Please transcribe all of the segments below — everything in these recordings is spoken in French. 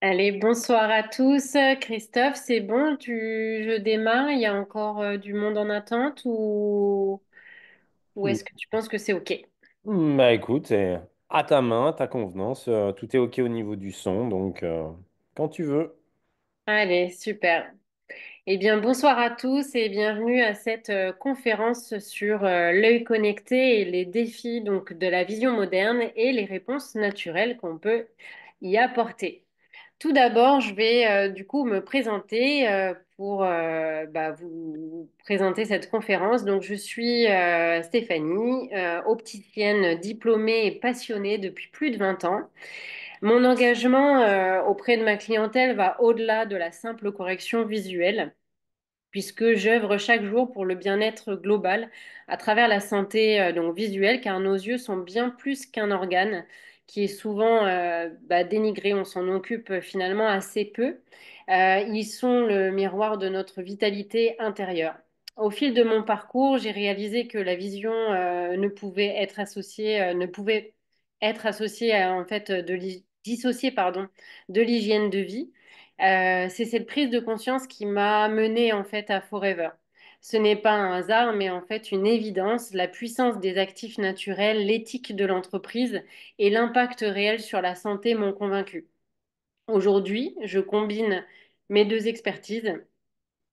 Allez, bonsoir à tous. Christophe, c'est bon, je démarre. Il y a encore du monde en attente ou est-ce que tu penses que c'est OK? Bah écoute, c'est à ta main, à ta convenance, tout est OK au niveau du son, donc quand tu veux. Allez, super. Eh bien, bonsoir à tous et bienvenue à cette conférence sur l'œil connecté et les défis donc de la vision moderne et les réponses naturelles qu'on peut y apporter. Tout d'abord, je vais du coup me présenter pour vous présenter cette conférence. Donc, je suis Stéphanie, opticienne diplômée et passionnée depuis plus de 20 ans. Mon engagement auprès de ma clientèle va au-delà de la simple correction visuelle puisque j'œuvre chaque jour pour le bien-être global à travers la santé donc visuelle, car nos yeux sont bien plus qu'un organe qui est souvent dénigré. On s'en occupe finalement assez peu. Ils sont le miroir de notre vitalité intérieure. Au fil de mon parcours, j'ai réalisé que la vision ne pouvait être associée à, en fait dissociée pardon de l'hygiène de vie. C'est cette prise de conscience qui m'a menée en fait à Forever. Ce n'est pas un hasard, mais en fait une évidence, la puissance des actifs naturels, l'éthique de l'entreprise et l'impact réel sur la santé m'ont convaincu. Aujourd'hui, je combine mes deux expertises,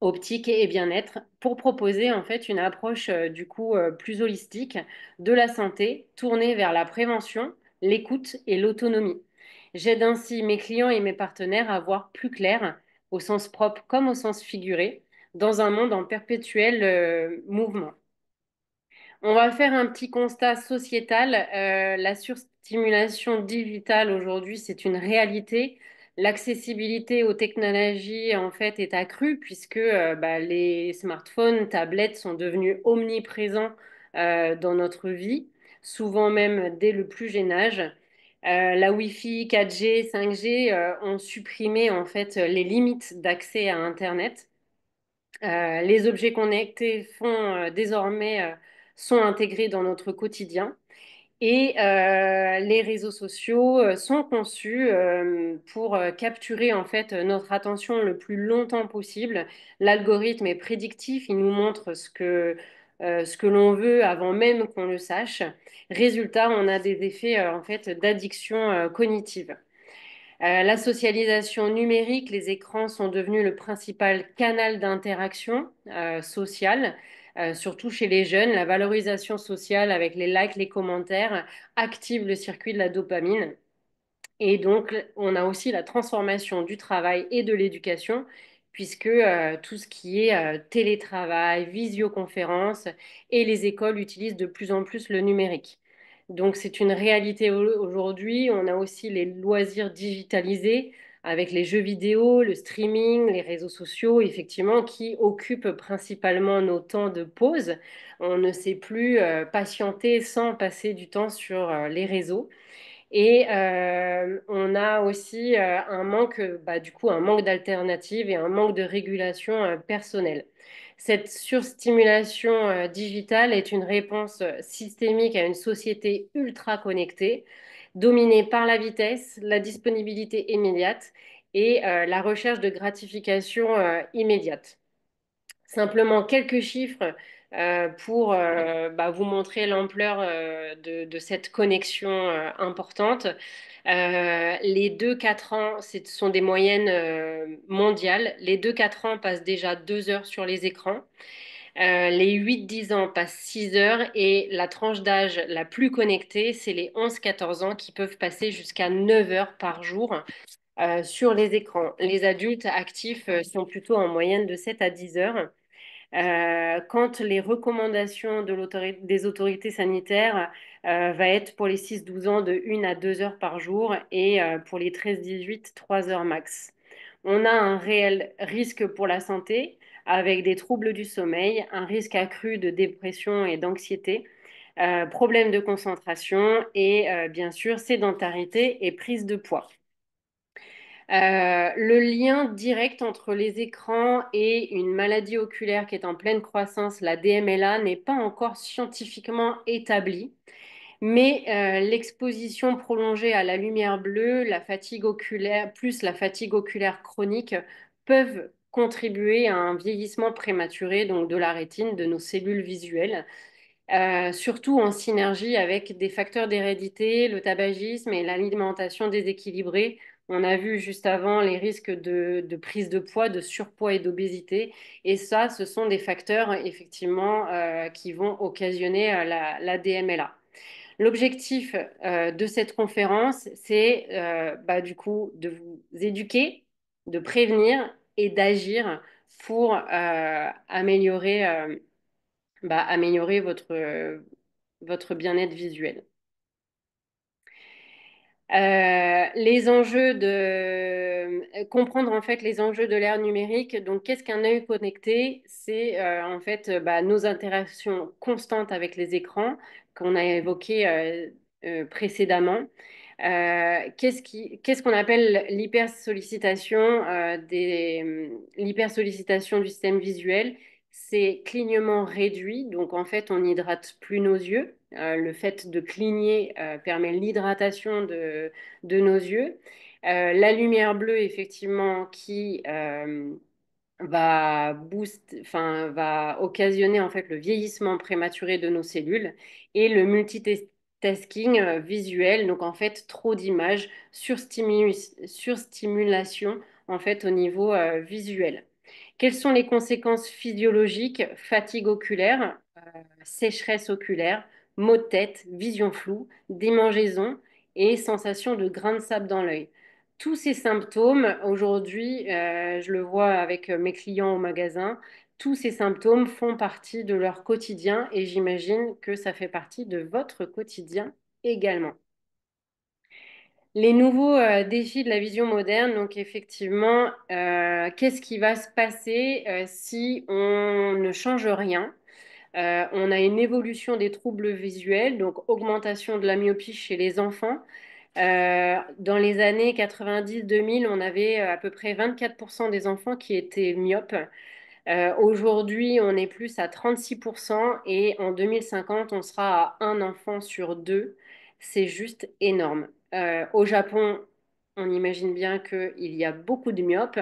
optique et bien-être, pour proposer en fait une approche plus holistique de la santé, tournée vers la prévention, l'écoute et l'autonomie. J'aide ainsi mes clients et mes partenaires à voir plus clair, au sens propre comme au sens figuré, dans un monde en perpétuel mouvement. On va faire un petit constat sociétal. La surstimulation digitale aujourd'hui, c'est une réalité. L'accessibilité aux technologies, en fait, est accrue puisque les smartphones, tablettes sont devenus omniprésents dans notre vie, souvent même dès le plus jeune âge. La Wi-Fi, 4G, 5G ont supprimé en fait les limites d'accès à Internet. Les objets connectés sont intégrés dans notre quotidien et les réseaux sociaux sont conçus pour capturer en fait notre attention le plus longtemps possible. L'algorithme est prédictif, il nous montre ce que l'on veut avant même qu'on le sache. Résultat, on a des effets en fait d'addiction cognitive. La socialisation numérique, les écrans sont devenus le principal canal d'interaction sociale, surtout chez les jeunes. La valorisation sociale avec les likes, les commentaires active le circuit de la dopamine. Et donc, on a aussi la transformation du travail et de l'éducation, puisque tout ce qui est télétravail, visioconférence, et les écoles utilisent de plus en plus le numérique. Donc, c'est une réalité aujourd'hui. On a aussi les loisirs digitalisés avec les jeux vidéo, le streaming, les réseaux sociaux, effectivement, qui occupent principalement nos temps de pause. On ne sait plus patienter sans passer du temps sur les réseaux. Et on a aussi un manque d'alternatives et un manque de régulation personnelle. Cette surstimulation digitale est une réponse systémique à une société ultra connectée, dominée par la vitesse, la disponibilité immédiate et la recherche de gratification immédiate. Simplement quelques chiffres pour vous montrer l'ampleur de cette connexion importante. Les 2-4 ans, ce sont des moyennes mondiales. Les 2-4 ans passent déjà 2 heures sur les écrans. Les 8-10 ans passent 6 heures et la tranche d'âge la plus connectée, c'est les 11-14 ans qui peuvent passer jusqu'à 9 heures par jour sur les écrans. Les adultes actifs sont plutôt en moyenne de 7 à 10 heures. Quand les recommandations des autorités sanitaires va être pour les 6-12 ans de 1 à 2 heures par jour et pour les 13-18, 3 heures max. On a un réel risque pour la santé avec des troubles du sommeil, un risque accru de dépression et d'anxiété, problèmes de concentration et bien sûr sédentarité et prise de poids. Le lien direct entre les écrans et une maladie oculaire qui est en pleine croissance, la DMLA, n'est pas encore scientifiquement établi. Mais l'exposition prolongée à la lumière bleue, la fatigue oculaire, plus la fatigue oculaire chronique, peuvent contribuer à un vieillissement prématuré donc de la rétine, de nos cellules visuelles, surtout en synergie avec des facteurs d'hérédité, le tabagisme et l'alimentation déséquilibrée. On a vu juste avant les risques de prise de poids, de surpoids et d'obésité. Et ça, ce sont des facteurs effectivement qui vont occasionner la DMLA. L'objectif de cette conférence, c'est du coup de vous éduquer, de prévenir et d'agir pour améliorer votre bien-être visuel. Les enjeux comprendre en fait les enjeux de l'ère numérique. Donc, qu'est-ce qu'un œil connecté? C'est en fait nos interactions constantes avec les écrans qu'on a évoquées précédemment. Qu'est-ce qu'on appelle l'hypersollicitation du système visuel? C'est clignement réduit, donc en fait on n'hydrate plus nos yeux. Le fait de cligner permet l'hydratation de nos yeux. La lumière bleue, effectivement, qui va occasionner en fait le vieillissement prématuré de nos cellules et le multitasking visuel, donc en fait trop d'images, surstimulation en fait au niveau visuel. Quelles sont les conséquences physiologiques? Fatigue oculaire, sécheresse oculaire, maux de tête, vision floue, démangeaison et sensation de grains de sable dans l'œil. Tous ces symptômes, aujourd'hui, je le vois avec mes clients au magasin, tous ces symptômes font partie de leur quotidien et j'imagine que ça fait partie de votre quotidien également. Les nouveaux défis de la vision moderne, donc effectivement, qu'est-ce qui va se passer si on ne change rien? On a une évolution des troubles visuels, donc augmentation de la myopie chez les enfants. Dans les années 90-2000, on avait à peu près 24% des enfants qui étaient myopes. Aujourd'hui, on est plus à 36% et en 2050, on sera à un enfant sur deux. C'est juste énorme. Au Japon, on imagine bien qu'il y a beaucoup de myopes.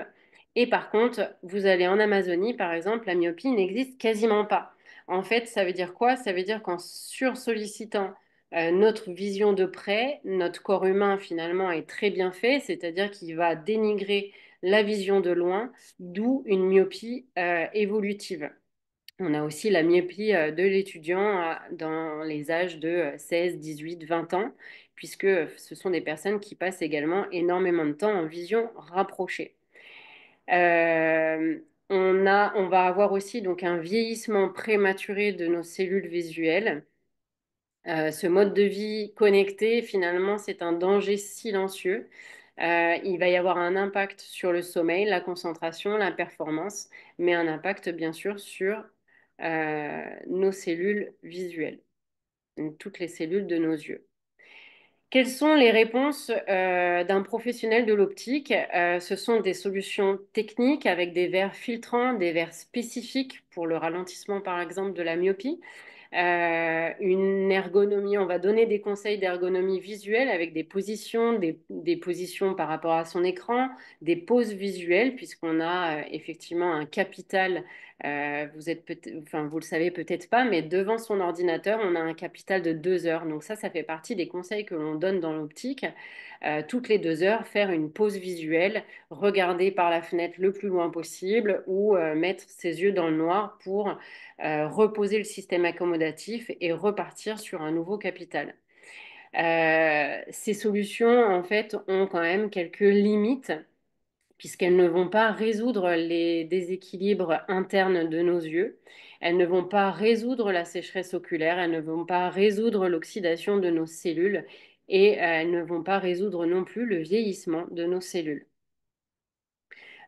Et par contre, vous allez en Amazonie, par exemple, la myopie n'existe quasiment pas. En fait, ça veut dire quoi? Ça veut dire qu'en sursollicitant notre vision de près, notre corps humain finalement est très bien fait, c'est-à-dire qu'il va dénigrer la vision de loin, d'où une myopie évolutive. On a aussi la myopie de l'étudiant dans les âges de 16, 18, 20 ans, puisque ce sont des personnes qui passent également énormément de temps en vision rapprochée. Euh, on va avoir aussi donc un vieillissement prématuré de nos cellules visuelles. Ce mode de vie connecté, finalement, c'est un danger silencieux. Il va y avoir un impact sur le sommeil, la concentration, la performance, mais un impact bien sûr sur nos cellules visuelles, donc toutes les cellules de nos yeux. Quelles sont les réponses d'un professionnel de l'optique? Ce sont des solutions techniques avec des verres filtrants, des verres spécifiques pour le ralentissement, par exemple, de la myopie. Une ergonomie, on va donner des conseils d'ergonomie visuelle avec des positions, des positions par rapport à son écran, des poses visuelles, puisqu'on a effectivement un capital, vous le savez peut-être pas, mais devant son ordinateur, on a un capital de 2 heures. Donc ça fait partie des conseils que l'on donne dans l'optique. Toutes les 2 heures, faire une pause visuelle, regarder par la fenêtre le plus loin possible ou mettre ses yeux dans le noir pour reposer le système accommodatif et repartir sur un nouveau capital. Ces solutions, en fait, ont quand même quelques limites puisqu'elles ne vont pas résoudre les déséquilibres internes de nos yeux. Elles ne vont pas résoudre la sécheresse oculaire, elles ne vont pas résoudre l'oxydation de nos cellules et elles ne vont pas résoudre non plus le vieillissement de nos cellules.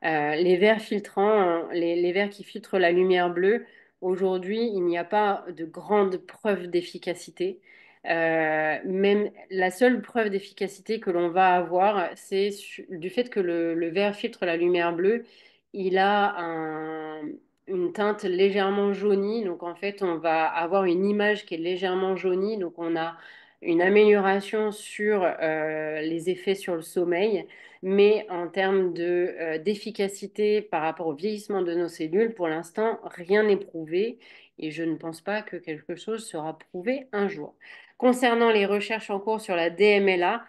Les verres filtrants, les verres qui filtrent la lumière bleue, aujourd'hui, il n'y a pas de grande preuve d'efficacité. Même la seule preuve d'efficacité que l'on va avoir, c'est du fait que le verre filtre la lumière bleue, il a une teinte légèrement jaunie. Donc en fait, on va avoir une image qui est légèrement jaunie. Donc on a une amélioration sur les effets sur le sommeil, mais en termes d'efficacité par rapport au vieillissement de nos cellules, pour l'instant, rien n'est prouvé et je ne pense pas que quelque chose sera prouvé un jour. Concernant les recherches en cours sur la DMLA,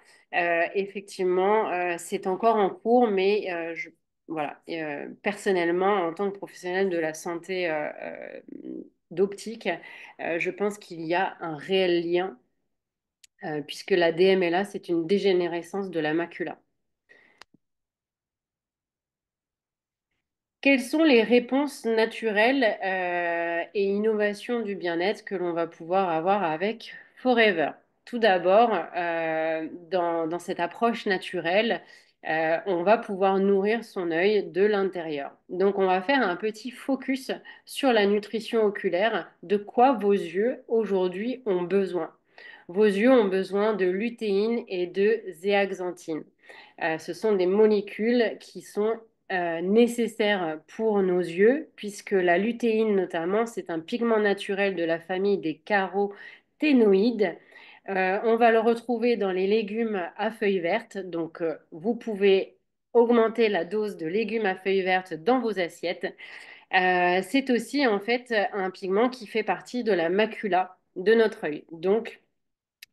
effectivement, c'est encore en cours, mais voilà. Personnellement, en tant que professionnel de la santé d'optique, je pense qu'il y a un réel lien, puisque la DMLA, c'est une dégénérescence de la macula. Quelles sont les réponses naturelles et innovations du bien-être que l'on va pouvoir avoir avec Forever? Tout d'abord, dans cette approche naturelle, on va pouvoir nourrir son œil de l'intérieur. Donc, on va faire un petit focus sur la nutrition oculaire, de quoi vos yeux aujourd'hui ont besoin. Vos yeux ont besoin de lutéine et de zéaxanthine. Ce sont des molécules qui sont nécessaires pour nos yeux, puisque la lutéine notamment, c'est un pigment naturel de la famille des caroténoïdes. On va le retrouver dans les légumes à feuilles vertes, donc vous pouvez augmenter la dose de légumes à feuilles vertes dans vos assiettes. C'est aussi en fait un pigment qui fait partie de la macula de notre œil. Donc,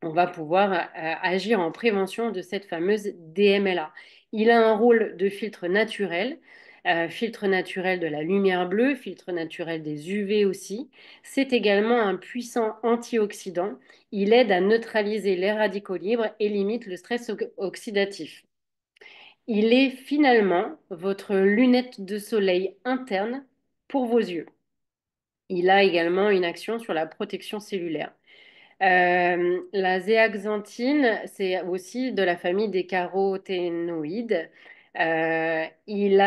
on va pouvoir agir en prévention de cette fameuse DMLA. Il a un rôle de filtre naturel de la lumière bleue, filtre naturel des UV aussi. C'est également un puissant antioxydant. Il aide à neutraliser les radicaux libres et limite le stress oxydatif. Il est finalement votre lunette de soleil interne pour vos yeux. Il a également une action sur la protection cellulaire. La zéaxanthine, c'est aussi de la famille des caroténoïdes. Il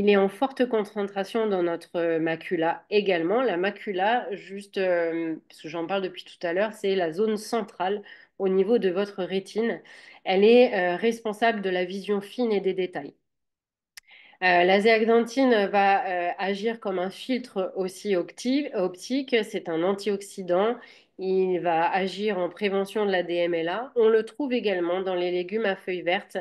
est en forte concentration dans notre macula également. La macula, juste parce que j'en parle depuis tout à l'heure, c'est la zone centrale au niveau de votre rétine. Elle est responsable de la vision fine et des détails. La zéaxanthine va agir comme un filtre aussi optique. C'est un antioxydant. Il va agir en prévention de la DMLA. On le trouve également dans les légumes à feuilles vertes,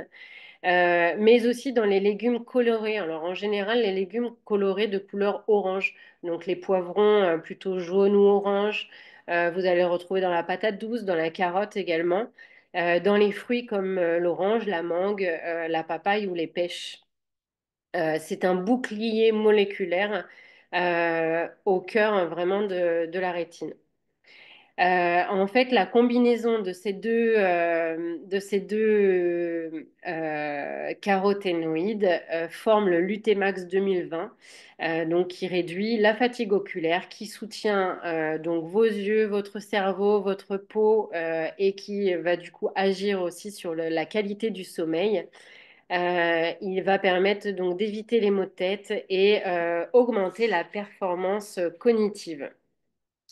mais aussi dans les légumes colorés. Alors en général, les légumes colorés de couleur orange, donc les poivrons plutôt jaune ou orange, vous allez le retrouver dans la patate douce, dans la carotte également, dans les fruits comme l'orange, la mangue, la papaye ou les pêches. C'est un bouclier moléculaire au cœur vraiment de la rétine. En fait, la combinaison de ces deux caroténoïdes forme le Lutemax 2020, donc qui réduit la fatigue oculaire, qui soutient donc vos yeux, votre cerveau, votre peau et qui va du coup agir aussi sur la qualité du sommeil. Il va permettre donc d'éviter les maux de tête et augmenter la performance cognitive.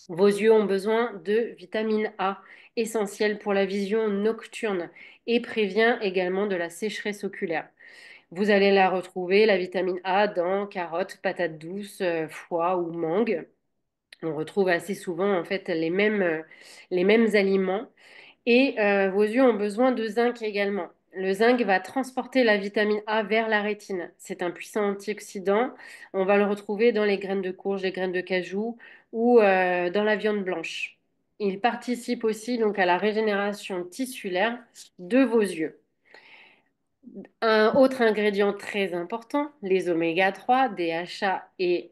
Vos yeux ont besoin de vitamine A, essentielle pour la vision nocturne et prévient également de la sécheresse oculaire. Vous allez la retrouver, la vitamine A, dans carottes, patates douces, foie ou mangue. On retrouve assez souvent en fait les mêmes aliments et vos yeux ont besoin de zinc également. Le zinc va transporter la vitamine A vers la rétine. C'est un puissant antioxydant. On va le retrouver dans les graines de courge, les graines de cajou ou dans la viande blanche. Il participe aussi donc à la régénération tissulaire de vos yeux. Un autre ingrédient très important, les oméga 3, DHA et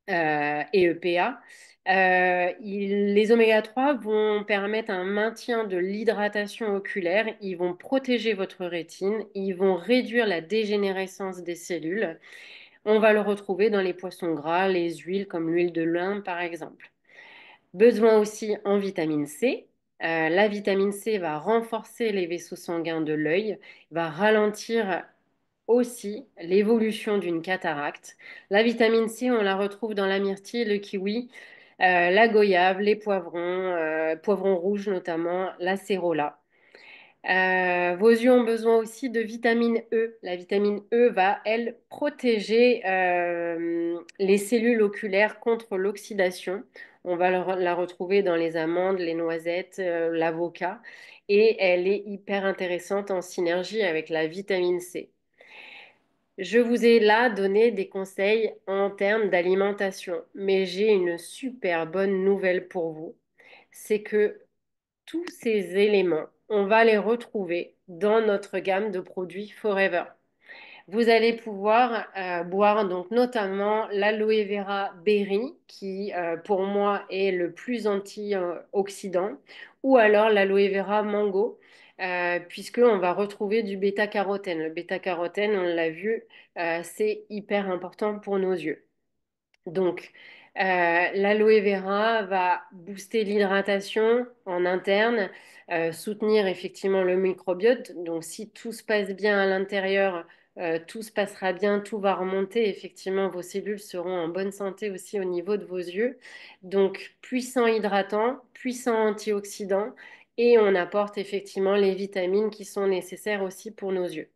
EPA. Les oméga 3 vont permettre un maintien de l'hydratation oculaire, ils vont protéger votre rétine, ils vont réduire la dégénérescence des cellules. On va le retrouver dans les poissons gras, les huiles comme l'huile de lin par exemple. Besoin aussi en vitamine C. La vitamine C va renforcer les vaisseaux sanguins de l'œil, va ralentir aussi l'évolution d'une cataracte. La vitamine C, on la retrouve dans la myrtille, le kiwi, la goyave, les poivrons, poivrons rouges notamment, la cérola. Vos yeux ont besoin aussi de vitamine E. La vitamine E va, elle, protéger les cellules oculaires contre l'oxydation. On va la retrouver dans les amandes, les noisettes, l'avocat. Et elle est hyper intéressante en synergie avec la vitamine C. Je vous ai là donné des conseils en termes d'alimentation, mais j'ai une super bonne nouvelle pour vous. C'est que tous ces éléments, on va les retrouver dans notre gamme de produits Forever. Vous allez pouvoir boire donc notamment l'aloe vera berry qui pour moi est le plus antioxydant ou alors l'aloe vera mango puisqu'on va retrouver du bêta-carotène. Le bêta-carotène, on l'a vu, c'est hyper important pour nos yeux. Donc, l'aloe vera va booster l'hydratation en interne, soutenir effectivement le microbiote. Donc, si tout se passe bien à l'intérieur, tout se passera bien, tout va remonter. Effectivement, vos cellules seront en bonne santé aussi au niveau de vos yeux. Donc, puissant hydratant, puissant antioxydant, et on apporte effectivement les vitamines qui sont nécessaires aussi pour nos yeux.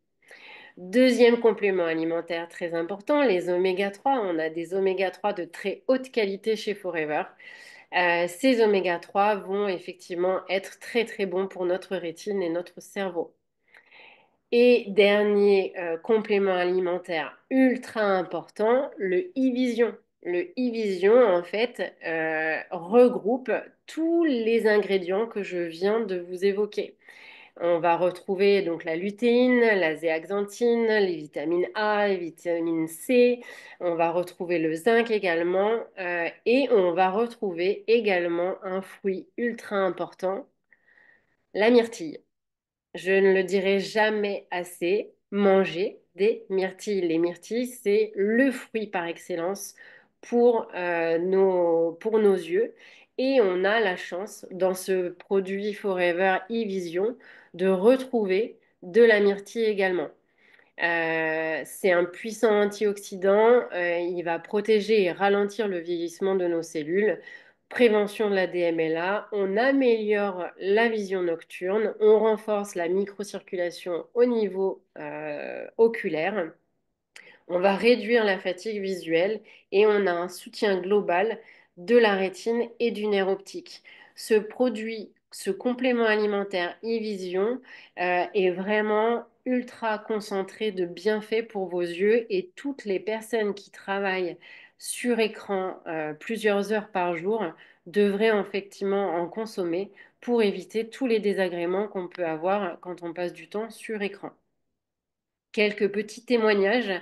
Deuxième complément alimentaire très important, les oméga 3. On a des oméga 3 de très haute qualité chez Forever. Ces oméga 3 vont effectivement être très très bons pour notre rétine et notre cerveau. Et dernier complément alimentaire ultra important, le e-vision. Le e-vision, en fait, regroupe tous les ingrédients que je viens de vous évoquer. On va retrouver donc la lutéine, la zéaxanthine, les vitamines A, les vitamines C. On va retrouver le zinc également. Et on va retrouver également un fruit ultra important, la myrtille. Je ne le dirai jamais assez, manger des myrtilles. Les myrtilles, c'est le fruit par excellence pour nos yeux. Et on a la chance, dans ce produit Forever e-Vision, de retrouver de la myrtille également. C'est un puissant antioxydant. Il va protéger et ralentir le vieillissement de nos cellules. Prévention de la DMLA. On améliore la vision nocturne. On renforce la microcirculation au niveau oculaire. On va réduire la fatigue visuelle et on a un soutien global de la rétine et du nerf optique. Ce produit, ce complément alimentaire e-Vision est vraiment ultra concentré de bienfaits pour vos yeux et toutes les personnes qui travaillent sur écran plusieurs heures par jour devraient effectivement en consommer pour éviter tous les désagréments qu'on peut avoir quand on passe du temps sur écran. Quelques petits témoignages.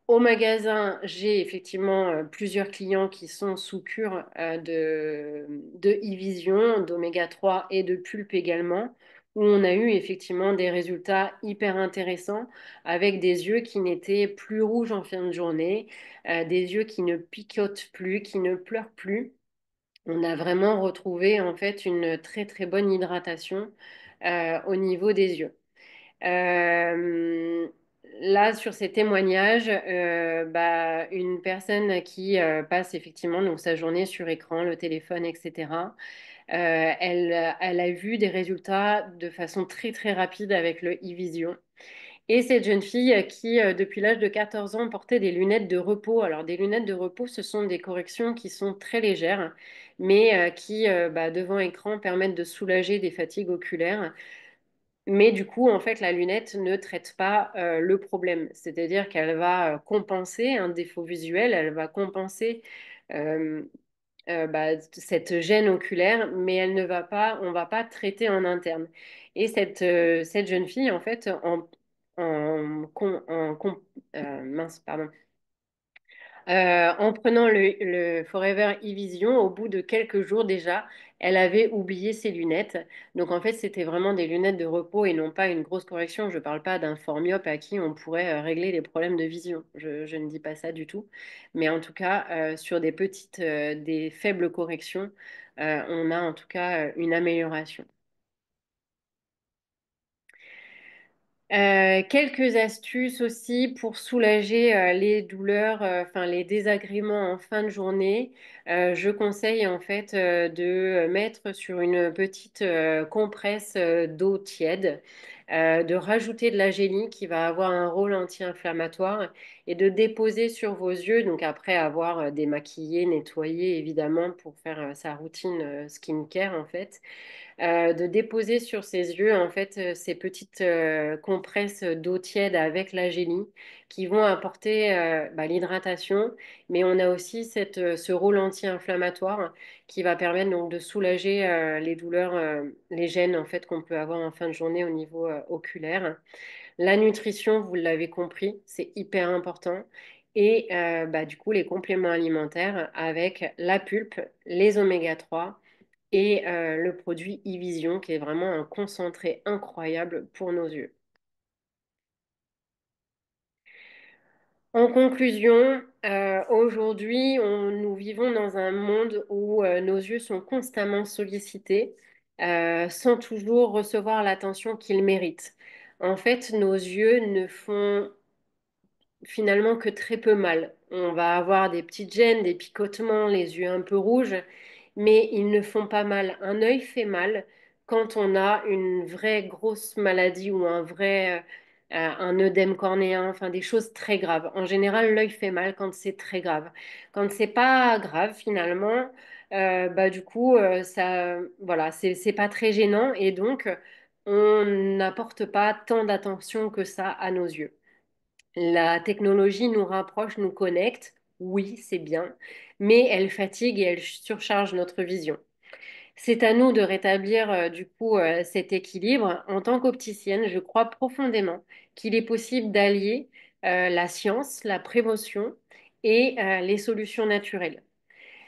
Au magasin, j'ai effectivement plusieurs clients qui sont sous cure de e-vision, d'oméga 3 et de pulpe également, où on a eu effectivement des résultats hyper intéressants avec des yeux qui n'étaient plus rouges en fin de journée, des yeux qui ne picotent plus, qui ne pleurent plus. On a vraiment retrouvé en fait une très très bonne hydratation au niveau des yeux. Euh, Là, sur ces témoignages, une personne qui passe effectivement donc, sa journée sur écran, le téléphone, etc., elle a vu des résultats de façon très très rapide avec le e-vision. Et cette jeune fille qui, depuis l'âge de 14 ans, portait des lunettes de repos. Alors, des lunettes de repos, ce sont des corrections qui sont très légères, mais qui, devant écran, permettent de soulager des fatigues oculaires. Mais du coup, en fait, la lunette ne traite pas le problème. C'est-à-dire qu'elle va compenser un défaut visuel, elle va compenser euh, cette gêne oculaire, mais on va pas traiter en interne. Et cette jeune fille, en fait, mince, pardon, en prenant le Forever e-Vision, au bout de quelques jours déjà, elle avait oublié ses lunettes. Donc en fait, c'était vraiment des lunettes de repos et non pas une grosse correction. Je ne parle pas d'un fort myope à qui on pourrait régler les problèmes de vision. Je ne dis pas ça du tout. Mais en tout cas, sur des faibles corrections, on a en tout cas une amélioration. Quelques astuces aussi pour soulager les douleurs, enfin les désagréments en fin de journée. Je conseille en fait de mettre sur une petite compresse d'eau tiède de rajouter de la gélie qui va avoir un rôle anti-inflammatoire et de déposer sur vos yeux, donc après avoir démaquillé, nettoyé évidemment pour faire sa routine skincare en fait, de déposer sur ses yeux en fait ces petites compresses d'eau tiède avec la gélie qui vont apporter l'hydratation, mais on a aussi ce rôle anti-inflammatoire qui va permettre donc de soulager les douleurs, les gènes en fait qu'on peut avoir en fin de journée au niveau oculaire. La nutrition, vous l'avez compris, c'est hyper important. Et du coup, les compléments alimentaires avec la pulpe, les oméga 3 et le produit e-Vision qui est vraiment un concentré incroyable pour nos yeux. En conclusion, aujourd'hui, nous vivons dans un monde où nos yeux sont constamment sollicités sans toujours recevoir l'attention qu'ils méritent. En fait, nos yeux ne font finalement que très peu mal. On va avoir des petites gênes, des picotements, les yeux un peu rouges, mais ils ne font pas mal. Un œil fait mal quand on a une vraie grosse maladie ou un œdème cornéen, enfin des choses très graves. En général, l'œil fait mal quand c'est très grave. Quand c'est pas grave finalement, du coup, ça, voilà, c'est pas très gênant et donc on n'apporte pas tant d'attention que ça à nos yeux. La technologie nous rapproche, nous connecte, oui, c'est bien, mais elle fatigue et elle surcharge notre vision. C'est à nous de rétablir du coup cet équilibre. En tant qu'opticienne, je crois profondément qu'il est possible d'allier la science, la prévention et les solutions naturelles.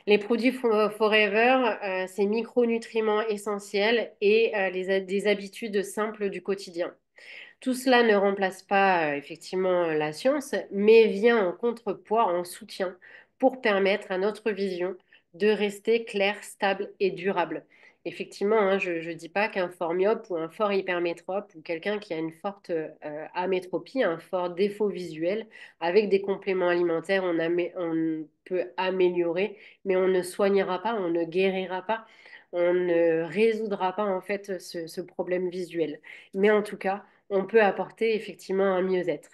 Les produits Forever, c'est micronutriments essentiels et des habitudes simples du quotidien. Tout cela ne remplace pas effectivement la science, mais vient en contrepoids, en soutien, pour permettre à notre vision de rester claire, stable et durable. Effectivement, hein, je ne dis pas qu'un fort myope ou un fort hypermétrope ou quelqu'un qui a une forte amétropie, un fort défaut visuel, avec des compléments alimentaires, on peut améliorer, mais on ne soignera pas, on ne guérira pas, on ne résoudra pas en fait ce problème visuel. Mais en tout cas, on peut apporter effectivement un mieux-être.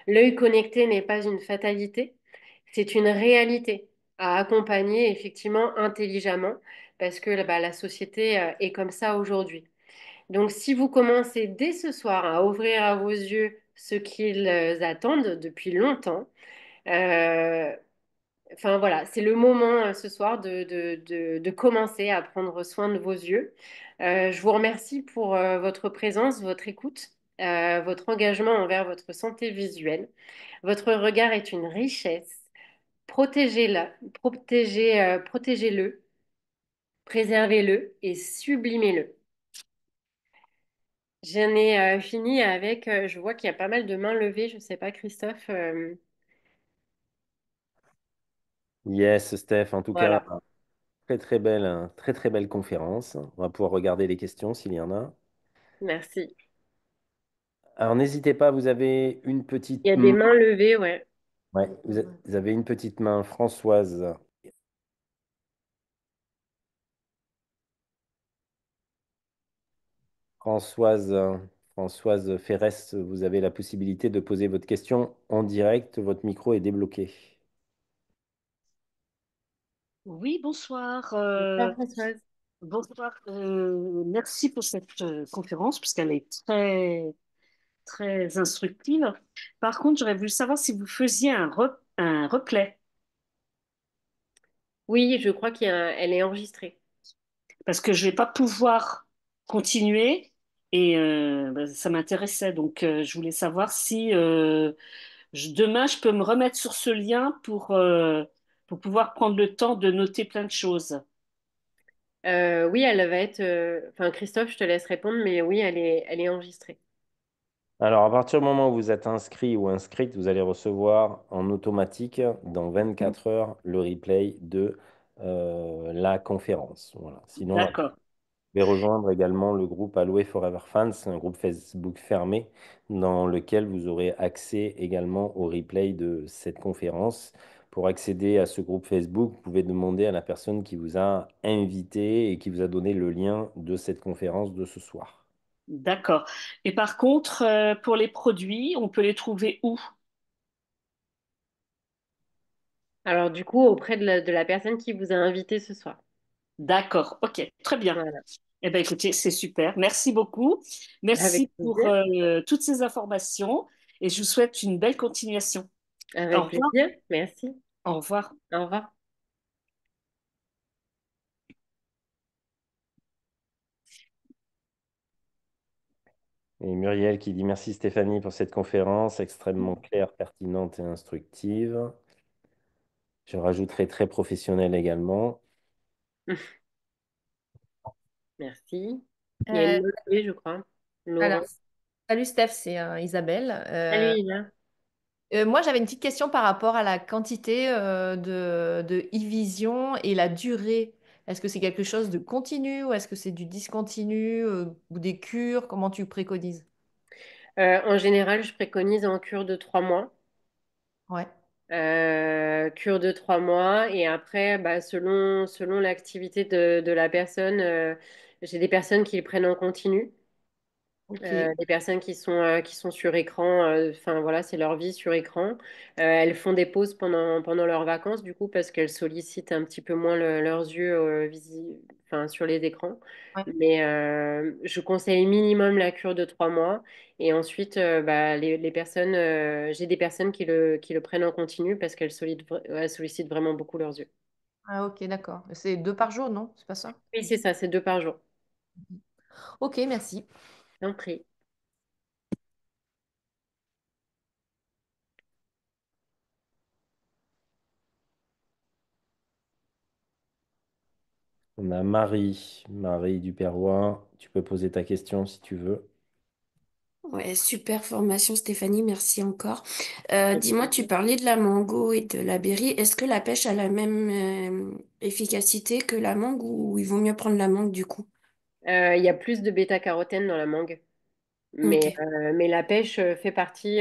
L'œil connecté n'est pas une fatalité, c'est une réalité à accompagner effectivement intelligemment parce que la société est comme ça aujourd'hui. Donc si vous commencez dès ce soir à ouvrir à vos yeux ce qu'ils attendent depuis longtemps, euh, enfin voilà, c'est le moment ce soir de commencer à prendre soin de vos yeux. Je vous remercie pour votre présence, votre écoute, votre engagement envers votre santé visuelle. Votre regard est une richesse. Protégez-le, protégez-le, préservez-le et sublimez-le. J'en ai fini avec, je vois qu'il y a pas mal de mains levées, je ne sais pas, Christophe. Yes, Steph, en tout cas, Voilà, très très belle, très très belle conférence. On va pouvoir regarder les questions s'il y en a. merci. Alors n'hésitez pas, vous avez une Il y petite a des main. mains levées, ouais. Ouais, vous avez une petite main, Françoise. Françoise, Françoise Ferrès, vous avez la possibilité de poser votre question en direct. Votre micro est débloqué. Oui, bonsoir. Bonsoir, Françoise. Bonsoir. Merci pour cette conférence, puisqu'elle est très, très instructive. Par contre, j'aurais voulu savoir si vous faisiez un replay, Oui, je crois qu'elle est enregistrée. parce que je ne vais pas pouvoir continuer et ça m'intéressait. Donc, je voulais savoir si demain, je peux me remettre sur ce lien pour pouvoir prendre le temps de noter plein de choses. Oui, elle va être. Enfin, Christophe, je te laisse répondre, mais oui, elle est enregistrée. Alors, à partir du moment où vous êtes inscrit ou inscrite, vous allez recevoir en automatique dans 24 heures le replay de la conférence. Voilà. Sinon, D'accord. pouvez rejoindre également le groupe Aloe Forever Fans, un groupe Facebook fermé dans lequel vous aurez accès également au replay de cette conférence. Pour accéder à ce groupe Facebook, vous pouvez demander à la personne qui vous a invité et qui vous a donné le lien de cette conférence de ce soir. D'accord. Et par contre, pour les produits, on peut les trouver où? Alors du coup, auprès de la personne qui vous a invité ce soir. D'accord. Ok, très bien. Voilà, Eh bien, écoutez, c'est super. Merci beaucoup. avec Merci pour plaisir. toutes ces informations et je vous souhaite une belle continuation. Au Avec revoir. plaisir. Merci. Au revoir. Au revoir. Et Muriel qui dit merci Stéphanie pour cette conférence extrêmement claire, pertinente et instructive. Je rajouterai très professionnelle également. Merci. Il y a Euh, une Laurent, je crois. alors, Laurent. salut Steph, c'est Isabelle. Salut, Ina. Moi, j'avais une petite question par rapport à la quantité de e-vision et la durée. Est-ce que c'est quelque chose de continu ou est-ce que c'est du discontinu ou des cures? Comment tu préconises? En général, je préconise en cure de 3 mois. Ouais, Cure de 3 mois. Et après, bah, selon l'activité de la personne, j'ai des personnes qui le prennent en continu. ok. Des personnes qui sont sur écran, enfin voilà, c'est leur vie sur écran. Elles font des pauses pendant leurs vacances, du coup, parce qu'elles sollicitent un petit peu moins leurs yeux enfin, sur les écrans. Ouais. Mais je conseille minimum la cure de 3 mois. Et ensuite, bah, les personnes, j'ai des personnes qui le prennent en continu parce elles sollicitent vraiment beaucoup leurs yeux. Ah, ok, d'accord. C'est 2 par jour, non? C'est pas ça? Oui, c'est ça, c'est 2 par jour. Ok, merci. Un prix. On a Marie, Marie Duperrois. Tu peux poser ta question si tu veux. Ouais, super formation Stéphanie, merci encore. Avec Dis-moi, tu plaisir. parlais de la mango et de la berry. Est-ce que la pêche a la même efficacité que la mangue ou il vaut mieux prendre la mangue du coup? Il y a plus de bêta-carotène dans la mangue. Ok, Mais la pêche fait partie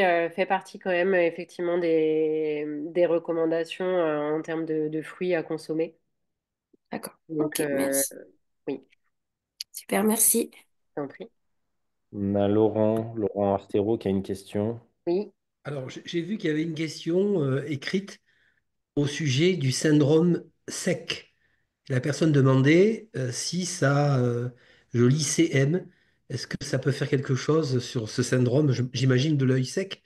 quand même effectivement des recommandations en termes de fruits à consommer. d'accord. Donc Ok, merci. oui, Super, merci. t'en prie. On a Laurent, Laurent Artero qui a une question. Oui. Alors, j'ai vu qu'il y avait une question écrite au sujet du syndrome SEC. La personne demandait si ça, je lis CM, est-ce que ça peut faire quelque chose sur ce syndrome, j'imagine, de l'œil sec?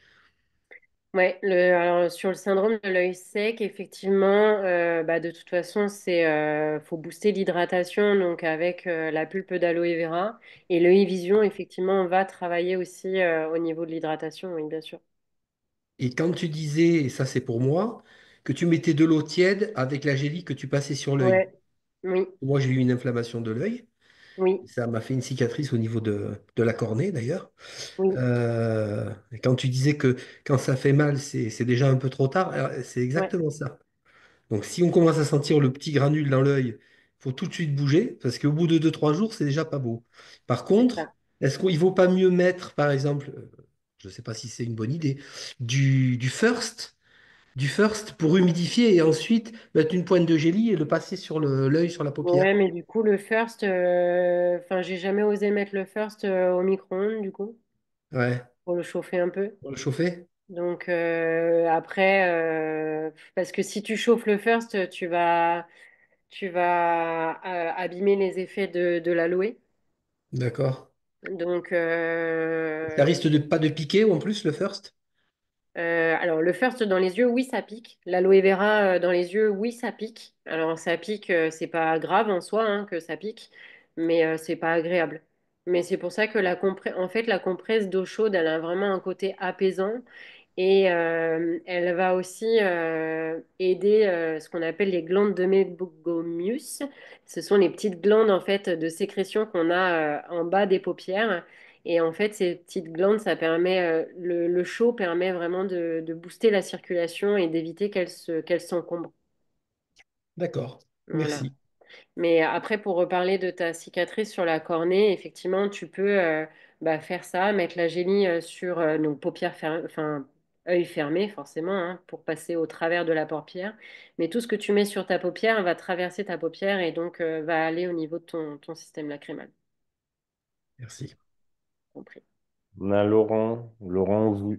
Ouais, alors, sur le syndrome de l'œil sec, effectivement, bah, de toute façon, faut booster l'hydratation donc avec la pulpe d'aloe vera et l'œil vision, effectivement, va travailler aussi au niveau de l'hydratation, oui, bien sûr. Et quand tu disais, et ça c'est pour moi, que tu mettais de l'eau tiède avec la gélie que tu passais sur l'œil. Ouais, oui, Moi, j'ai eu une inflammation de l'œil. oui, Ça m'a fait une cicatrice au niveau de la cornée, d'ailleurs. oui, Et quand tu disais que quand ça fait mal, c'est déjà un peu trop tard, c'est ouais, exactement ça. Donc, si on commence à sentir le petit granule dans l'œil, il faut tout de suite bouger, parce qu'au bout de 2 3 jours, c'est déjà pas beau. Par c'est contre, ça. est-ce qu'il vaut pas mieux mettre, par exemple, je ne sais pas si c'est une bonne idée, du first pour humidifier et ensuite mettre une pointe de gélie et le passer sur l'œil, sur la paupière? Ouais, mais du coup, le first, enfin, j'ai jamais osé mettre le first au micro-ondes, du coup, Ouais, pour le chauffer un peu. pour le chauffer? Donc, après, parce que si tu chauffes le first, tu vas abîmer les effets de l'aloe. D'accord. Donc, Ça risque de pas de piquer en plus, le first? alors, le first dans les yeux, oui, ça pique. L'aloe vera dans les yeux, oui, ça pique. Alors, ça pique, c'est pas grave en soi hein, que ça pique, mais c'est pas agréable. Mais c'est pour ça que en fait, la compresse d'eau chaude, elle a vraiment un côté apaisant et elle va aussi aider ce qu'on appelle les glandes de Meibomius. Ce sont les petites glandes en fait de sécrétion qu'on a en bas des paupières. Et en fait, ces petites glandes, ça permet, le chaud permet vraiment de booster la circulation et d'éviter qu'elle s'encombre. D'accord. Voilà. Merci. Mais après, pour reparler de ta cicatrice sur la cornée, effectivement, tu peux bah, faire ça, mettre la gélie sur donc paupières fermées, enfin œil fermé forcément, hein, pour passer au travers de la paupière. Mais tout ce que tu mets sur ta paupière va traverser ta paupière et donc va aller au niveau de ton système lacrymal. Merci. compris. On a Laurent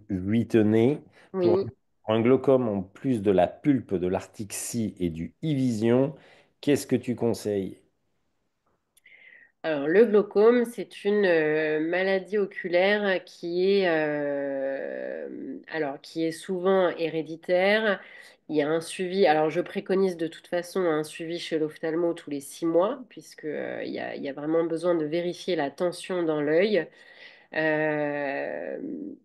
Vuittenet. Pour Oui. un glaucome, en plus de la pulpe, de l'artixie et du e-vision, qu'est-ce que tu conseilles? Alors, le glaucome, c'est une maladie oculaire qui est souvent héréditaire. Il y a un suivi. Alors, je préconise de toute façon un suivi chez l'ophtalmo tous les 6 mois, puisque, il y a vraiment besoin de vérifier la tension dans l'œil. Euh,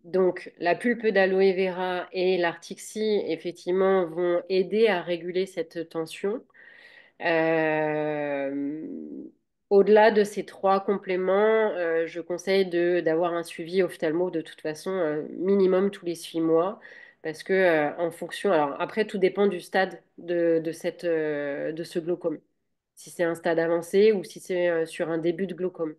donc, la pulpe d'aloe vera et l'artixie, effectivement, vont aider à réguler cette tension. Euh, Au-delà de ces trois compléments, je conseille d'avoir un suivi ophtalmo de toute façon, minimum tous les 6 mois. Parce que, en fonction, alors après, tout dépend du stade de ce glaucome. Si c'est un stade avancé ou si c'est sur un début de glaucome.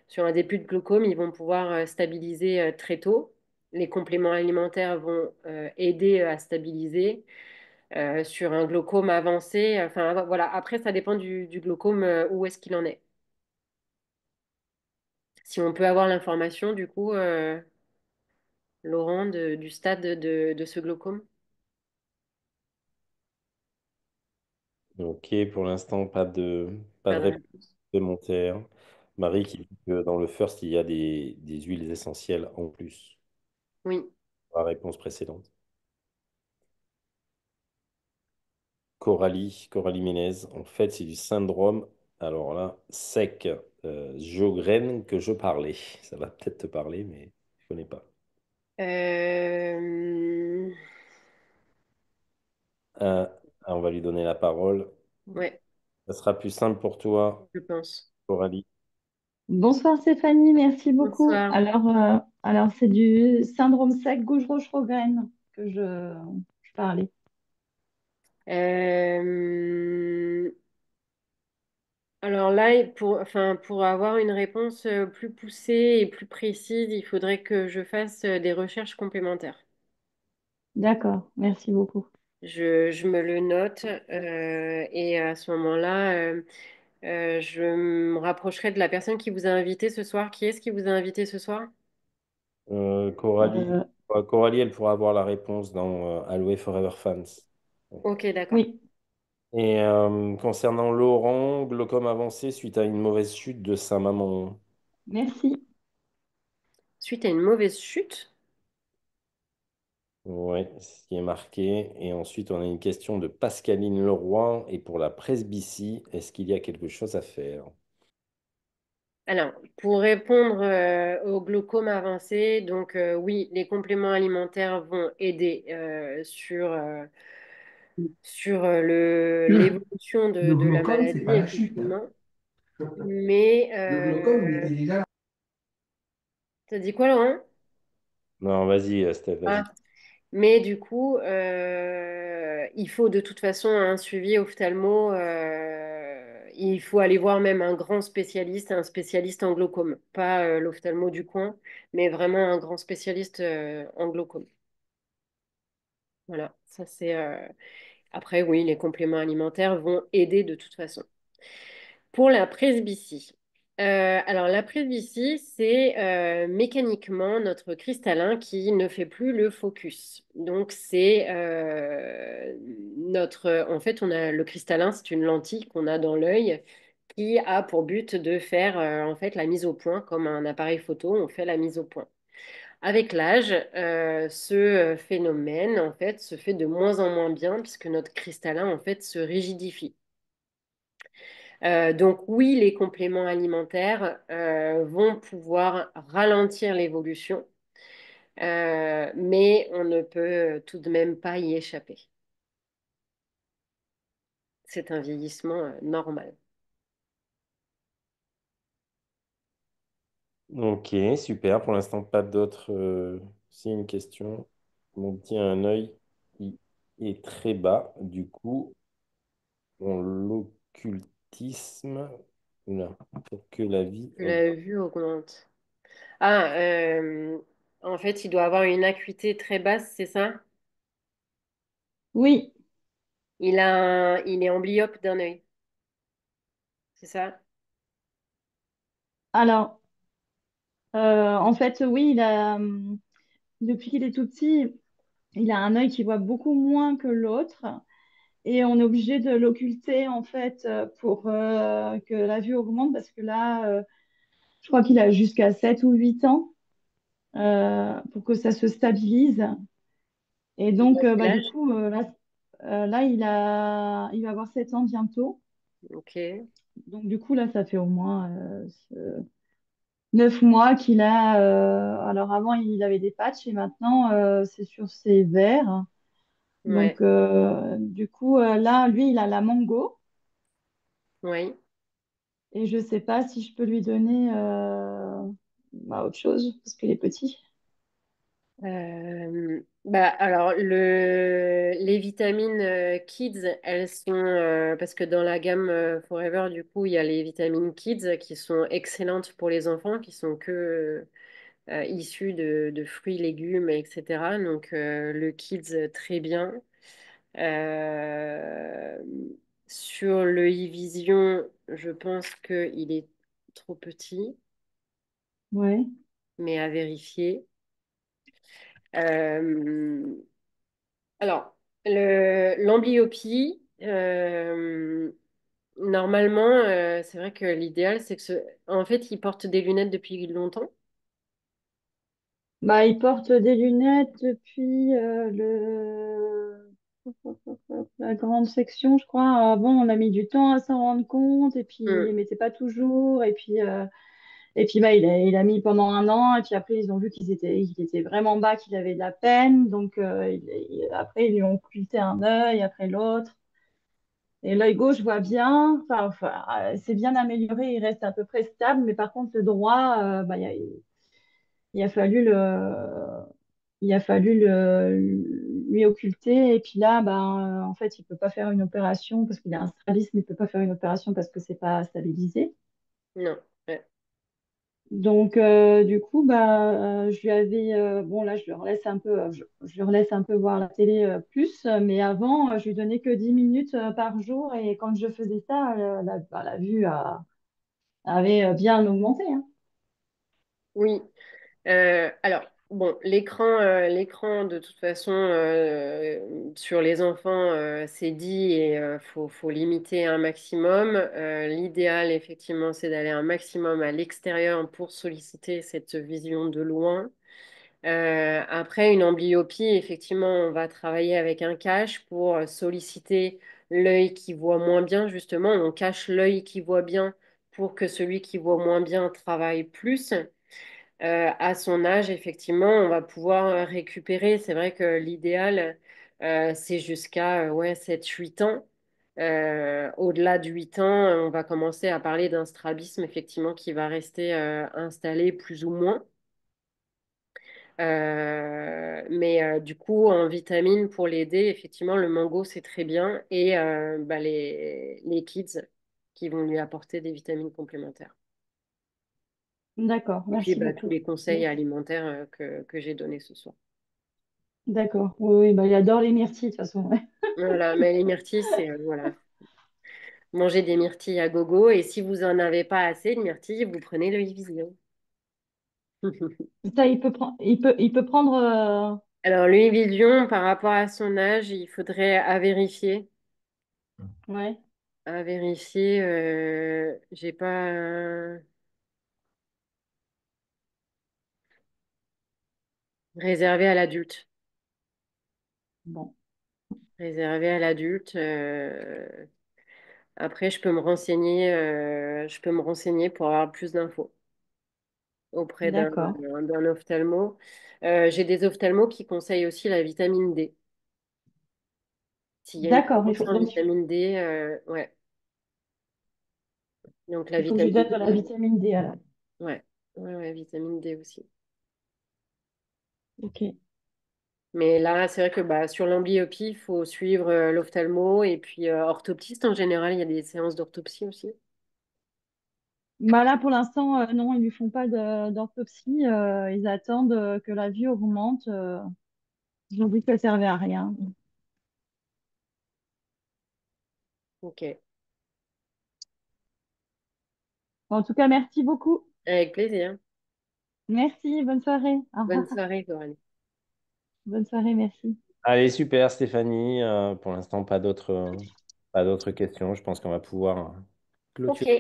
Sur un début de glaucome, ils vont pouvoir stabiliser très tôt. Les compléments alimentaires vont aider à stabiliser sur un glaucome avancé. Enfin, voilà. Après, ça dépend du glaucome, où est-ce qu'il en est. Si on peut avoir l'information, du coup, Laurent, du stade de ce glaucome. Ok, pour l'instant, pas Pas de de réponse réponse. supplémentaire. Marie qui dit que dans le first, il y a des huiles essentielles en plus. Oui. La réponse précédente. Coralie Ménez. En fait, c'est du syndrome, alors là, sec, Sjögren que je parlais. Ça va peut-être te parler, mais je connais pas. Euh, Euh, on va lui donner la parole. ouais, Ça sera plus simple pour toi, je pense. Coralie. Bonsoir Stéphanie, merci beaucoup. Bonsoir. Alors c'est du syndrome sec Gauche-Roche-Rograine que je parlais. Euh, alors là, pour avoir une réponse plus poussée et plus précise, il faudrait que je fasse des recherches complémentaires. D'accord, merci beaucoup. Je me le note et à ce moment-là, je me rapprocherai de la personne qui vous a invité ce soir. Qui est-ce qui vous a invité ce soir? Coralie, Euh, Coralie, elle pourra avoir la réponse dans Aloe Forever Fans. Ok, d'accord. oui, Et concernant Laurent, glaucome avancé suite à une mauvaise chute de sa maman. merci. Suite à une mauvaise chute, Oui, ce qui est marqué. Et ensuite, on a une question de Pascaline Leroy. Et pour la presbytie, est-ce qu'il y a quelque chose à faire? alors, pour répondre au glaucome avancé, donc oui, les compléments alimentaires vont aider sur l'évolution Le de la glaucome, c'est maladie, pas la chute, hein. effectivement. Mais, Le glaucome, il était déjà là. t'as dit quoi, Laurent? Non, vas-y, Steph, vas-y. Ah, mais du coup, il faut de toute façon un suivi ophtalmo. Il faut aller voir même un spécialiste en glaucome. Pas l'ophtalmo du coin, mais vraiment un grand spécialiste en glaucome. Voilà, ça c'est. Après, oui, les compléments alimentaires vont aider de toute façon. Pour la presbytie. Alors, la presbytie, c'est mécaniquement notre cristallin qui ne fait plus le focus. Donc, c'est notre. En fait, on a le cristallin, c'est une lentille qu'on a dans l'œil qui a pour but de faire en fait la mise au point, comme un appareil photo, on fait la mise au point. Avec l'âge, ce phénomène en fait se fait de moins en moins bien puisque notre cristallin en fait se rigidifie. Donc oui, les compléments alimentaires vont pouvoir ralentir l'évolution, mais on ne peut tout de même pas y échapper. C'est un vieillissement normal. Ok, super. Pour l'instant, pas d'autres. Si une question, mon petit a un œil qui est très bas. Du coup, dans l'occultisme, oula, pour que la vie La vue augmente. Ah, en fait, il doit avoir une acuité très basse, c'est ça? Oui, Il est amblyopes d'un œil, c'est ça? alors En fait, oui, depuis qu'il est tout petit, il a un œil qui voit beaucoup moins que l'autre. Et on est obligé de l'occulter, en fait, pour que la vue augmente, parce que là, je crois qu'il a jusqu'à 7 ou 8 ans pour que ça se stabilise. Et Il a donc, quel du âge? coup, là, il va avoir 7 ans bientôt. Ok. Donc, du coup, là, ça fait au moins 9 mois qu'il a. Alors, avant, il avait des patchs et maintenant, c'est sur ses verres. Ouais. Donc, du coup, là, lui, il a la mango. Oui. Et je sais pas si je peux lui donner autre chose parce qu'il est petit. Bah, alors, les vitamines Kids, elles sont. Parce que dans la gamme Forever, du coup, il y a les vitamines Kids qui sont excellentes pour les enfants, qui sont que issues de fruits, légumes, etc. Donc, le Kids, très bien. Euh, Sur le e-vision, je pense qu'il est trop petit, Ouais, mais à vérifier. Euh, Alors, l'amblyopie, normalement, c'est vrai que l'idéal, c'est que en fait, ils portent des lunettes depuis longtemps. bah, il porte des lunettes depuis la grande section, je crois. Avant, on a mis du temps à s'en rendre compte et puis il Hmm. les mettait pas toujours. Et puis bah, il a mis pendant un an et puis après, ils ont vu qu'il était vraiment bas, qu'il avait de la peine. Donc, après, ils lui ont occulté un œil après l'autre. Et l'œil gauche voit bien, c'est bien amélioré, il reste à peu près stable, mais par contre, le droit, il a fallu lui occulter. Et puis là, en fait, il peut pas faire une opération parce qu'il a un strabisme, il peut pas faire une opération parce que c'est pas stabilisé. Non. Ouais. Donc, du coup, je lui avais, bon, là, je le relaisse un peu, je le relaisse un peu voir la télé plus, mais avant, je lui donnais que 10 minutes par jour, et quand je faisais ça, la vue avait bien augmenté, hein. Oui. Alors, bon, l'écran, de toute façon, sur les enfants, c'est dit et faut limiter un maximum. L'idéal, effectivement, c'est d'aller un maximum à l'extérieur pour solliciter cette vision de loin. Après, une amblyopie, effectivement, on va travailler avec un cache pour solliciter l'œil qui voit moins bien, justement. On cache l'œil qui voit bien pour que celui qui voit moins bien travaille plus. À son âge, effectivement, on va pouvoir récupérer. C'est vrai que l'idéal, c'est jusqu'à ouais, 7-8 ans. Au-delà de 8 ans, on va commencer à parler d'un strabisme, effectivement, qui va rester installé plus ou moins. Mais du coup, en vitamines pour l'aider, effectivement, le mango, c'est très bien. Et bah, les kids qui vont lui apporter des vitamines complémentaires. D'accord, Et puis, merci bah, tous beaucoup. les conseils alimentaires que j'ai donnés ce soir. D'accord, oui, oui, il adore les myrtilles, de toute façon. Ouais. Voilà, mais les myrtilles, c'est voilà, manger des myrtilles à gogo. Et si vous en avez pas assez de myrtilles, vous prenez le Ivisio. Ça, il peut prendre. Alors, le Ivision, par rapport à son âge, il faudrait à vérifier. Ouais, À vérifier, j'ai pas réservé à l'adulte. bon, Réservé à l'adulte. Après, je peux me renseigner pour avoir plus d'infos auprès d'accord. d'un ophtalmo. J'ai des ophtalmos qui conseillent aussi la vitamine D. S'il y a une D'accord, carence en vitamine D, ouais. Donc la il faut que je lui vitamine donne de la D, vitamine D alors. ouais. Ouais, ouais, vitamine D aussi. Ok. Mais là, c'est vrai que bah, sur l'amblyopie, il faut suivre l'ophtalmo et puis orthoptiste en général, il y a des séances d'orthopsie aussi. Bah là, pour l'instant, non, ils lui font pas d'autopsie. Ils attendent que la vue augmente. Ils ont vu que ça servait à rien. Ok. En tout cas, merci beaucoup. Avec plaisir. Merci, bonne soirée. Au Bonne revoir. soirée, Coralie. Bonne soirée, merci. Allez, super, Stéphanie. Pour l'instant, pas d'autres questions. Je pense qu'on va pouvoir Ok. clôturer.